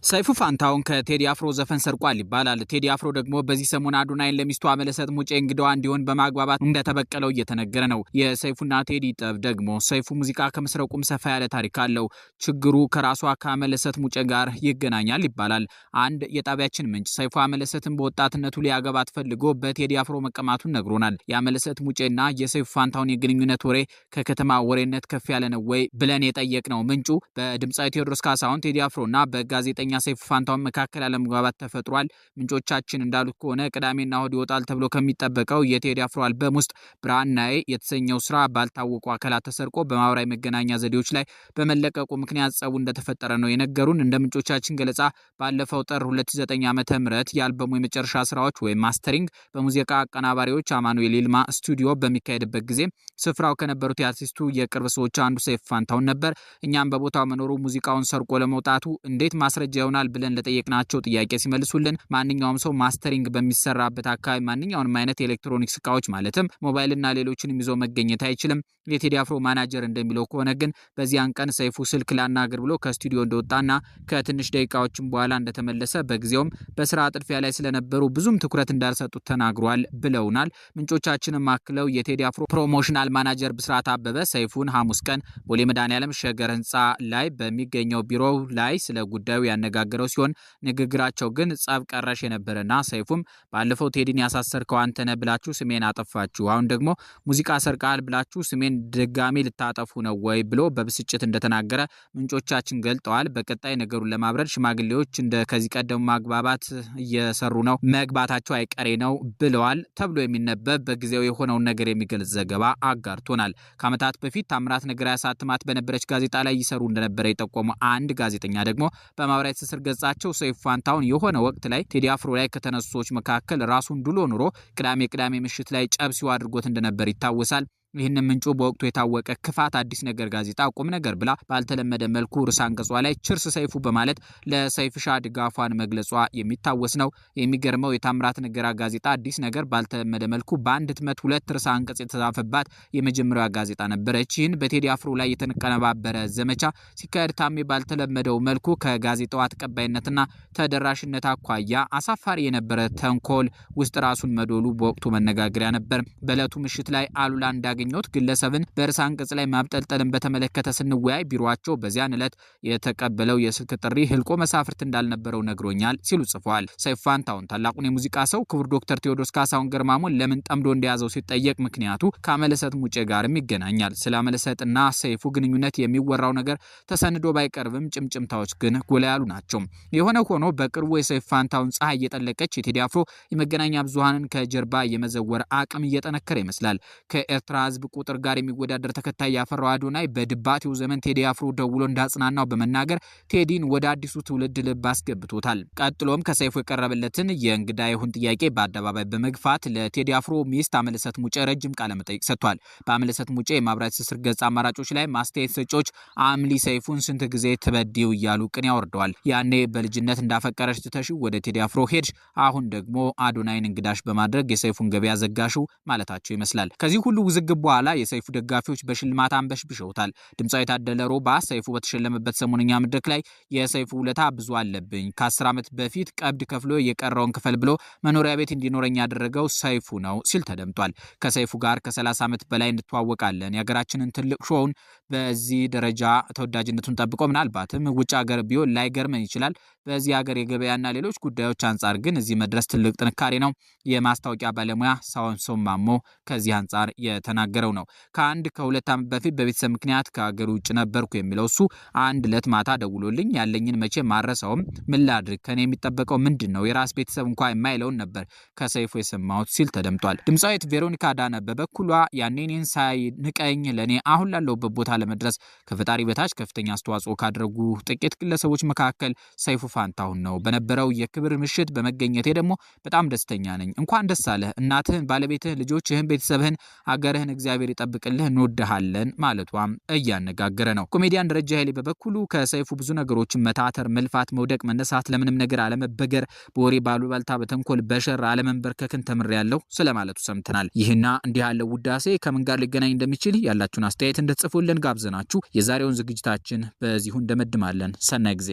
ሰይፉ ፋንታውን ከቴዲ አፍሮ ዘፈን ሰርቋል ይባላል። ቴዲ አፍሮ ደግሞ በዚህ ሰሞን አዶናይን ለሚስቱ አመለሰት ሙጬ እንግዳዋ እንዲሆን በማግባባት እንደተበቀለው እየተነገረ ነው። የሰይፉና ቴዲ ጠብ ደግሞ ሰይፉ ሙዚቃ ከመስረቁም ሰፋ ያለ ታሪክ አለው። ችግሩ ከራሷ ከአመለሰት ሙጬ ጋር ይገናኛል ይባላል። አንድ የጣቢያችን ምንጭ ሰይፉ አመለሰትን በወጣትነቱ ሊያገባት ፈልጎ በቴዲ አፍሮ መቀማቱን ነግሮናል። የአመለሰት ሙጬና የሰይፉ ፋንታውን የግንኙነት ወሬ ከከተማ ወሬነት ከፍ ያለ ነው ወይ ብለን የጠየቅነው ምንጩ በድምጻዊ ቴዎድሮስ ካሳሁን ቴዲ አፍሮና በጋዜጠኛ ሰይፉ ፋንታውን መካከል አለመግባባት ተፈጥሯል። ምንጮቻችን እንዳሉት ከሆነ ቅዳሜና እሁድ ይወጣል ተብሎ ከሚጠበቀው የቴዲ አፍሮ አልበም ውስጥ ብርሃናዬ የተሰኘው ስራ ባልታወቁ አካላት ተሰርቆ በማህበራዊ መገናኛ ዘዴዎች ላይ በመለቀቁ ምክንያት ጸቡ እንደተፈጠረ ነው የነገሩን። እንደ ምንጮቻችን ገለጻ ባለፈው ጥር 2009 ዓ.ም የአልበሙ የመጨረሻ ስራዎች ወይም ማስተሪንግ በሙዚቃ አቀናባሪዎች አማኑኤል ይልማ ስቱዲዮ በሚካሄድበት ጊዜ ስፍራው ከነበሩት የአርቲስቱ የቅርብ ሰዎች አንዱ ሰይፉ ፋንታውን ነበር። እኛም በቦታው መኖሩ ሙዚቃውን ሰርቆ ለመውጣቱ እንዴት ማስረጃ ይሆናል ብለን ለጠየቅናቸው ጥያቄ ሲመልሱልን ማንኛውም ሰው ማስተሪንግ በሚሰራበት አካባቢ ማንኛውንም አይነት ኤሌክትሮኒክስ እቃዎች ማለትም ሞባይልና ሌሎችንም ይዞ መገኘት አይችልም። የቴዲ አፍሮ ማናጀር እንደሚለው ከሆነ ግን በዚያን ቀን ሰይፉ ስልክ ላናግር ብሎ ከስቱዲዮ እንደወጣና ከትንሽ ደቂቃዎችም በኋላ እንደተመለሰ በጊዜውም በስራ ጥድፊያ ላይ ስለነበሩ ብዙም ትኩረት እንዳልሰጡት ተናግሯል ብለውናል። ምንጮቻችንም አክለው የቴዲ አፍሮ ፕሮሞሽናል ማናጀር ብስራት አበበ ሰይፉን ሐሙስ ቀን ቦሌ መድኃኔዓለም ሸገር ህንፃ ላይ በሚገኘው ቢሮው ላይ ስለ ጉዳዩ ያነጋገረው ሲሆን ንግግራቸው ግን ጸብ ቀረሽ የነበረና ሰይፉም ባለፈው ቴዲን ያሳሰርከው አንተነ ብላችሁ ስሜን አጠፋችሁ፣ አሁን ደግሞ ሙዚቃ ሰርቃል ብላችሁ ስሜን ድጋሚ ልታጠፉ ነው ወይ ብሎ በብስጭት እንደተናገረ ምንጮቻችን ገልጠዋል። በቀጣይ ነገሩን ለማብረድ ሽማግሌዎች እንደ ከዚህ ቀደሙ ማግባባት እየሰሩ ነው፣ መግባታቸው አይቀሬ ነው ብለዋል ተብሎ የሚነበብ በጊዜው የሆነውን ነገር የሚገልጽ ዘገባ አጋርቶናል። ከዓመታት በፊት ታምራት ነገር ያሳትማት በነበረች ጋዜጣ ላይ ይሰሩ እንደነበረ የጠቆሙ አንድ ጋዜጠኛ ደግሞ በማህበራዊ ትስስር ገጻቸው ሰይፉ ፋንታውን የሆነ ወቅት ላይ ቴዲ አፍሮ ላይ ከተነሱ ሰዎች መካከል ራሱን ድሎ ኑሮ ቅዳሜ ምሽት ላይ ጨብሲው አድርጎት እንደነበር ይታወሳል። ይህንን ምንጩ በወቅቱ የታወቀ ክፋት አዲስ ነገር ጋዜጣ ቁም ነገር ብላ ባልተለመደ መልኩ ርዕሰ አንቀጿ ላይ ችርስ ሰይፉ በማለት ለሰይፍሻ ድጋፏን መግለጿ የሚታወስ ነው። የሚገርመው የታምራት ነገራ ጋዜጣ አዲስ ነገር ባልተለመደ መልኩ በአንድ ህትመት ሁለት ርዕሰ አንቀጽ የተጻፈባት የመጀመሪያዋ ጋዜጣ ነበረች። ይህን በቴዲ አፍሮ ላይ የተቀነባበረ ዘመቻ ሲካሄድ ታሜ ባልተለመደው መልኩ ከጋዜጣዋ ተቀባይነትና ተደራሽነት አኳያ አሳፋሪ የነበረ ተንኮል ውስጥ ራሱን መዶሉ በወቅቱ መነጋገሪያ ነበር። በዕለቱ ምሽት ላይ አሉላ እንዳገኘሁት ግለሰብን በርዕሰ አንቀጽ ላይ ማብጠልጠልን በተመለከተ ስንወያይ ቢሮአቸው በዚያን ዕለት የተቀበለው የስልክ ጥሪ ህልቆ መሳፍርት እንዳልነበረው ነግሮኛል ሲሉ ጽፈዋል። ሰይፉ ፋንታውን ታላቁን የሙዚቃ ሰው ክቡር ዶክተር ቴዎድሮስ ካሳሁን ገርማሞን ለምን ጠምዶ እንደያዘው ሲጠየቅ ምክንያቱ ከአመለሰት ሙጬ ጋርም ይገናኛል። ስለ አመለሰትና ሰይፉ ግንኙነት የሚወራው ነገር ተሰንዶ ባይቀርብም ጭምጭምታዎች ግን ጎላ ያሉ ናቸው። የሆነ ሆኖ በቅርቡ የሰይፉ ፋንታውን ፀሐይ እየጠለቀች የቴዲ አፍሮ የመገናኛ ብዙሃንን ከጀርባ የመዘወር አቅም እየጠነከረ ይመስላል። ከኤርትራ ህዝብ ቁጥር ጋር የሚወዳደር ተከታይ ያፈራው አዶናይ በድባቴው ዘመን ቴዲ አፍሮ ደውሎ እንዳጽናናው በመናገር ቴዲን ወደ አዲሱ ትውልድ ልብ አስገብቶታል። ቀጥሎም ከሰይፉ የቀረበለትን የእንግዳ ይሁን ጥያቄ በአደባባይ በመግፋት ለቴዲ አፍሮ ሚስት አመለሰት ሙጬ ረጅም ቃለ መጠይቅ ሰጥቷል። በአመለሰት ሙጬ የማህበራዊ ትስስር ገጽ አማራጮች ላይ ማስተያየት ሰጪዎች አምሊ ሰይፉን ስንት ጊዜ ትበዲው እያሉ ቅን ያወርደዋል። ያኔ በልጅነት እንዳፈቀረች ትተሽው ወደ ቴዲ አፍሮ ሄድሽ፣ አሁን ደግሞ አዶናይን እንግዳሽ በማድረግ የሰይፉን ገበያ ዘጋሹ ማለታቸው ይመስላል። ከዚህ ሁሉ ውዝግብ በኋላ የሰይፉ ደጋፊዎች በሽልማት አንበሽብሸውታል። ድምጻዊ ታደለ ሮባ ሰይፉ በተሸለመበት ሰሞንኛ መድረክ ላይ የሰይፉ ውለታ ብዙ አለብኝ፣ ከ10 ዓመት በፊት ቀብድ ከፍሎ የቀረውን ክፈል ብሎ መኖሪያ ቤት እንዲኖረኝ ያደረገው ሰይፉ ነው ሲል ተደምጧል። ከሰይፉ ጋር ከ30 ዓመት በላይ እንተዋወቃለን። የሀገራችንን ትልቅ ሾውን በዚህ ደረጃ ተወዳጅነቱን ጠብቆ ምናልባትም ውጭ ሀገር ቢሆን ላይገርመን ይችላል። በዚህ ሀገር የገበያና ሌሎች ጉዳዮች አንጻር ግን እዚህ መድረስ ትልቅ ጥንካሬ ነው። የማስታወቂያ ባለሙያ ሳውንሶም ማሞ ከዚህ አንጻር የተናገረው ነው። ከ1-2 ዓመት በፊት በቤተሰብ ምክንያት ከሀገር ውጭ ነበርኩ የሚለው እሱ አንድ ዕለት ማታ ደውሎልኝ ያለኝን መቼ ማረሰውም ምን ላድርግ ከኔ የሚጠበቀው ምንድነው የራስ ቤተሰብ እንኳን የማይለውን ነበር ከሰይፉ የሰማሁት ሲል ተደምጧል። ድምጻዊት ቬሮኒካ ዳነ በበኩሏ ያኔን ሳይንቀኝ ለኔ አሁን ላለሁበት ቦታ ለመድረስ ከፈጣሪ በታች ከፍተኛ አስተዋጽኦ ካደረጉ ጥቂት ግለሰቦች መካከል ሰይፉ ፋንታውን ነው። በነበረው የክብር ምሽት በመገኘቴ ደግሞ በጣም ደስተኛ ነኝ። እንኳን ደስ አለህ። እናትህን፣ ባለቤትህን፣ ልጆችህን፣ ቤተሰብህን፣ አገርህን እግዚአብሔር ይጠብቅልህ፣ እንወድሃለን ማለቷም እያነጋገረ ነው። ኮሜዲያን ደረጃ ኃይሌ በበኩሉ ከሰይፉ ብዙ ነገሮችን መታተር፣ መልፋት፣ መውደቅ፣ መነሳት፣ ለምንም ነገር አለመበገር፣ በወሬ ባሉባልታ፣ በተንኮል፣ በሸር አለመንበርከክን ተምሬያለሁ ስለማለቱ ሰምተናል። ይህና እንዲህ ያለው ውዳሴ ከምን ጋር ሊገናኝ እንደሚችል ያላችሁን አስተያየት እንድትጽፉልን ጋብዘናችሁ የዛሬውን ዝግጅታችን በዚሁ እንደመድማለን። ሰናይ ጊዜ